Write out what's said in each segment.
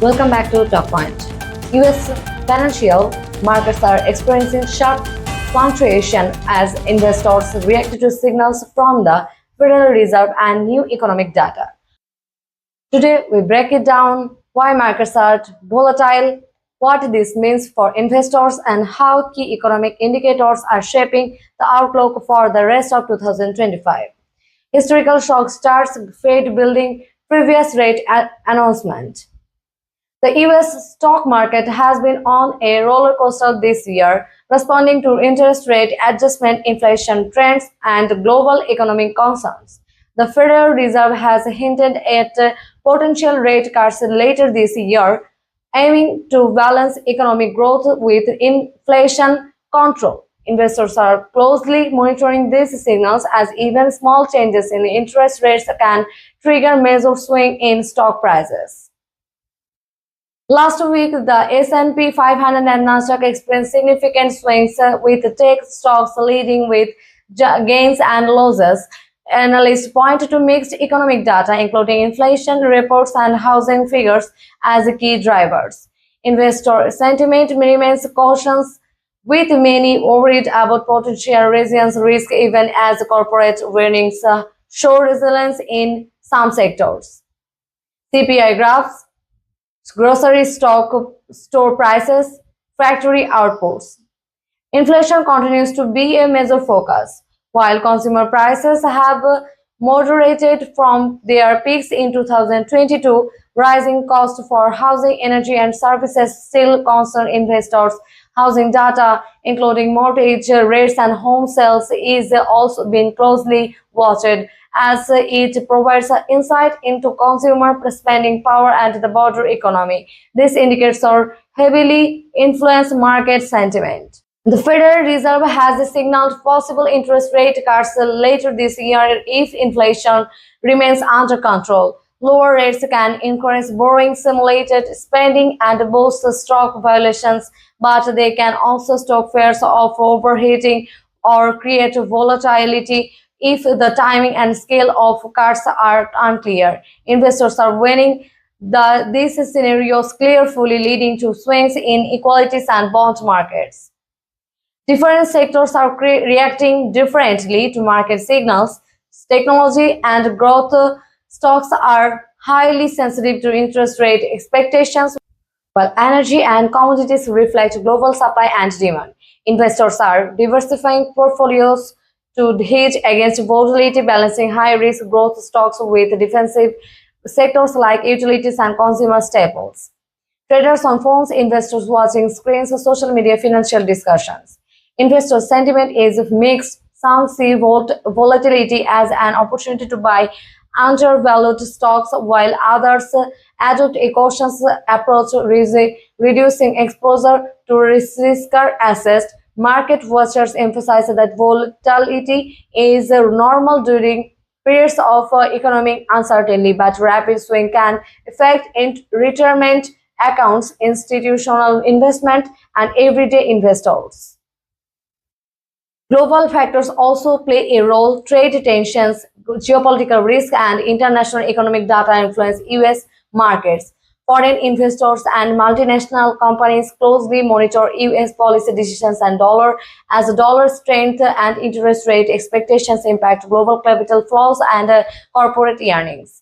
Welcome back to Talkpoint. US financial markets are experiencing sharp fluctuation as investors react to signals from the Federal Reserve and new economic data. Today, we break it down why markets are volatile, what this means for investors, and how key economic indicators are shaping the outlook for the rest of 2025. Historical shock starts Fed building previous rate announcement. The US stock market has been on a roller coaster this year, responding to interest rate adjustment, inflation trends, and global economic concerns. The Federal Reserve has hinted at potential rate cuts later this year, aiming to balance economic growth with inflation control. Investors are closely monitoring these signals as even small changes in interest rates can trigger major swing in stock prices. Last week, the S&P 500 and Nasdaq experienced significant swings, with tech stocks leading with gains and losses. Analysts point to mixed economic data, including inflation reports and housing figures, as key drivers. Investor sentiment remains cautious, with many worried about potential recession risk, even as corporate earnings show resilience in some sectors. CPI graphs, grocery store prices, factory outputs. Inflation continues to be a major focus. While consumer prices have moderated from their peaks in 2022, rising costs for housing, energy, and services still concern investors. Housing data, including mortgage rates and home sales, is also being closely watched, as it provides insight into consumer spending power and the broader economy. These indicators heavily influence market sentiment. The Federal Reserve has signaled possible interest rate cuts later this year if inflation remains under control. Lower rates can encourage borrowing, stimulate spending, and boost stock valuations, but they can also stoke fears of overheating or create volatility if the timing and scale of cuts are unclear. Investors are weighing these scenarios carefully, leading to swings in equities and bond markets. Different sectors are reacting differently to market signals. Technology and growth stocks are highly sensitive to interest rate expectations, while energy and commodities reflect global supply and demand. Investors are diversifying portfolios to hedge against volatility, balancing high-risk growth stocks with defensive sectors like utilities and consumer staples. Traders on phones, investors watching screens, social media, financial discussions. Investor sentiment is mixed. Some see volatility as an opportunity to buy undervalued stocks, while others adopt a cautious approach, reducing exposure to riskier assets. Market watchers emphasize that volatility is normal during periods of economic uncertainty, but rapid swing can affect retirement accounts, institutional investment, and everyday investors. Global factors also play a role. Trade tensions, geopolitical risk, and international economic data influence US markets. Foreign investors and multinational companies closely monitor US policy decisions and as dollar strength and interest rate expectations impact global capital flows and corporate earnings.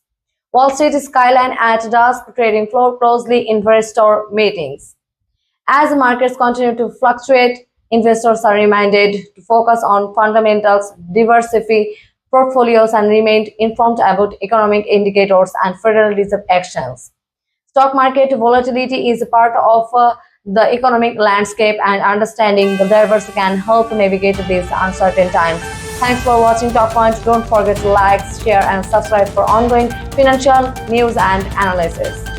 Wall Street skyline at dusk, trading floor closely investor meetings. As markets continue to fluctuate, investors are reminded to focus on fundamentals, diversify portfolios, and remain informed about economic indicators and Federal Reserve actions. Stock market volatility is a part of the economic landscape, and understanding the drivers can help navigate these uncertain times. Thanks for watching Talkpoint. Don't forget to like, share, and subscribe for ongoing financial news and analysis.